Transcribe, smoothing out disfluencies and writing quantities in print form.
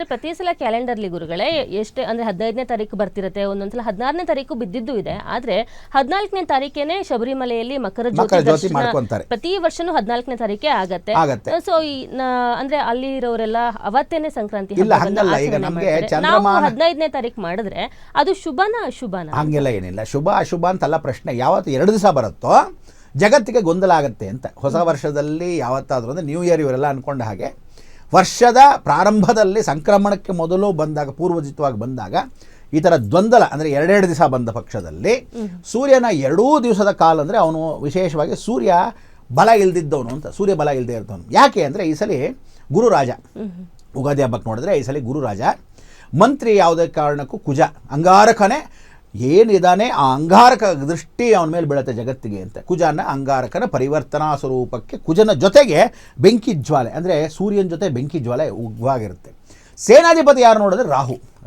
ಪ್ರತಿ ಸಲ ಕ್ಯಾಲೆಂಡರ್ಲಿ ಗುರುಗಳೇ ಎಷ್ಟೇ ಅಂದ್ರೆ 15ನೇ ತಾರೀಕು ಬರ್ತಿರುತ್ತೆ, ಒಂದೊಂದ್ಸಲ 16ನೇ ತಾರೀಕು ಬಿದ್ದಿದ್ದು ಇದೆ. ಆದ್ರೆ 14ನೇ ತಾರೀಕೇನೆ ಶಬರಿಮಲೆಯಲ್ಲಿ ಮಕರ ಜ್ಯೋತಿ ದರ್ಶನ ಪ್ರತಿ ವರ್ಷನೂ 14ನೇ ತಾರೀಕೆ ಆಗತ್ತೆ. ಸೊ ಅಂದ್ರೆ ಅಲ್ಲಿ ಇರೋರೆಲ್ಲ ಅವತ್ತೇನೆ ಸಂಕ್ರಾಂತಿ ನಾವು 15ನೇ ತಾರೀಕು ಮಾಡಿದ್ರೆ ಅದು ಶುಭನ ಅಶುಭನ? ಹಂಗೆಲ್ಲ ಏನಿಲ್ಲ, ಶುಭ ಅಶುಭ ಅಂತಲ್ಲ ಪ್ರಶ್ನೆ. ಯಾವತ್ತು 2 ದಿವಸ ಬರುತ್ತೋ ಜಗತ್ತಿಗೆ ಗೊಂದಲ ಆಗುತ್ತೆ ಅಂತ. ಹೊಸ ವರ್ಷದಲ್ಲಿ ಯಾವತ್ತಾದ್ರೂ ಅಂದರೆ ನ್ಯೂ ಇಯರ್ ಇವರೆಲ್ಲ ಅಂದ್ಕೊಂಡ ಹಾಗೆ ವರ್ಷದ ಪ್ರಾರಂಭದಲ್ಲಿ ಸಂಕ್ರಮಣಕ್ಕೆ ಮೊದಲು ಬಂದಾಗ, ಪೂರ್ವಜಿತವಾಗಿ ಬಂದಾಗ ಈ ಥರ ದ್ವಂದ್ವ ಅಂದರೆ 2 ದಿವಸ ಬಂದ ಪಕ್ಷದಲ್ಲಿ ಸೂರ್ಯನ 2 ದಿವಸದ ಕಾಲ ಅಂದರೆ ಅವನು ವಿಶೇಷವಾಗಿ ಸೂರ್ಯ ಬಲ ಇಲ್ದಿದ್ದವನು ಅಂತ, ಸೂರ್ಯ ಬಲ ಇಲ್ಲದೆ ಇರ್ತವನು. ಯಾಕೆ ಅಂದರೆ ಈ ಸಲ ಗುರುರಾಜ, ಉಗಾದಿ ಹಬ್ಬಕ್ಕೆ ನೋಡಿದ್ರೆ ಈ ಸಲ ಗುರುರಾಜ, ಮಂತ್ರಿ ಯಾವುದೇ ಕಾರಣಕ್ಕೂ ಕುಜ, ಅಂಗಾರಕನೇ ಏನಿದ್ದಾನೆ ಆ ಅಂಗಾರಕ ದೃಷ್ಟಿ ಅವನ ಮೇಲೆ ಬೀಳುತ್ತೆ ಜಗತ್ತಿಗೆ ಅಂತ. ಕುಜನ ಅಂಗಾರಕನ ಪರಿವರ್ತನಾ ಸ್ವರೂಪಕ್ಕೆ ಕುಜನ ಜೊತೆಗೆ ಬೆಂಕಿ ಜ್ವಾಲೆ ಅಂದರೆ ಸೂರ್ಯನ ಜೊತೆ ಬೆಂಕಿ ಜ್ವಾಲೆ ಉಗ್ವಾಗಿರುತ್ತೆ. ಸೇನಾಧಿಪತಿ ಯಾರು ನೋಡಿದ್ರೆ ರಾಹು.